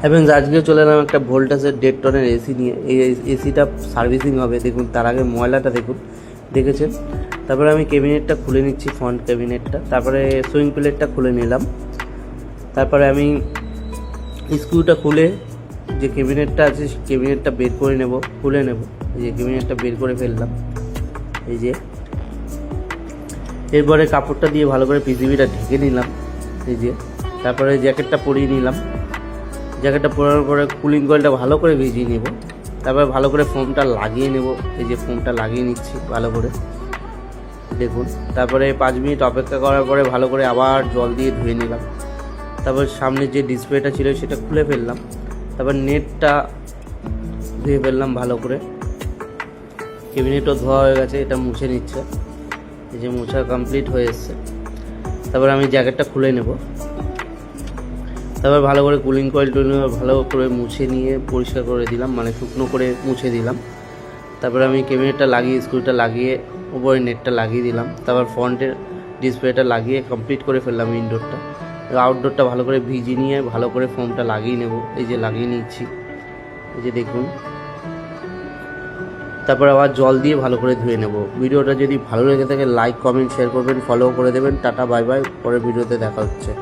এবং আজকে চলে এলাম একটা ভোল্টাসের 1.5 টনের এসি নিয়ে। এই এসিটা সার্ভিসিং হবে, দেখুন তার আগে ময়লাটা দেখুন, দেখেছেন। তারপরে আমি ক্যাবিনেটটা খুলে নিচ্ছি, ফ্রন্ট ক্যাবিনেটটা, তারপরে সুইং প্লেটটা খুলে নিলাম। তারপরে আমি স্ক্রুটা খুলে যে ক্যাবিনেটটা আছে ক্যাবিনেটটা বের করে নেব, খুলে নেব। এই যে ক্যাবিনেটটা বের করে ফেললাম, এই যে। এরপরে কাপড়টা দিয়ে ভালো করে পিসিবিটা ঢেকে নিলাম, এই যে। তারপরে জ্যাকেটটা পরিয়ে নিলাম, জ্যাকেটটা পরার পরে কুলিং কয়েলটা ভালো করে ভিজিয়ে নেব। তারপরে ভালো করে ফোমটা লাগিয়ে নেব, এই যে ফোমটা লাগিয়ে নিচ্ছি ভালো করে, দেখুন। তারপরে 5 মিনিট অপেক্ষা করার পরে ভালো করে আবার জল দিয়ে ধুয়ে নিলাম। তারপর সামনে যে ডিসপ্লেটা ছিল সেটা খুলে ফেললাম। তারপর নেটটা ধুয়ে ফেললাম ভালো করে। ক্যাবিনেটও ধোয়া হয়ে গেছে, এটা মুছে নিচ্ছে, এই যে মোছা কমপ্লিট হয়ে এসছে। তারপর আমি জ্যাকেটটা খুলে নেব। তারপর ভালো করে কুলিং কয়েল ভালো করে মুছে নিয়ে পরিষ্কার করে দিলাম, মানে শুকনো করে মুছে দিলাম। তারপরে আমি ক্যাবিনেটটা লাগিয়ে স্ক্রুটা লাগিয়ে উপরে নেটটা লাগিয়ে দিলাম। তারপর ফ্রন্টের ডিসপ্লেটা লাগিয়ে কমপ্লিট করে ফেললাম ইনডোরটা। আউটডোরটা ভালো করে ভিজিয়ে নিয়ে ভালো করে ফোমটা লাগিয়ে নেব, এই যে লাগিয়ে নিচ্ছি, এই যে দেখুন। তারপর আবার জল দিয়ে ভালো করে ধুয়ে নেব। ভিডিওটা যদি ভালো লেগে থাকে লাইক কমেন্ট শেয়ার করবেন, ফলো করে দেবেন। টাটা বাই বাই, পরের ভিডিওতে দেখা হচ্ছে।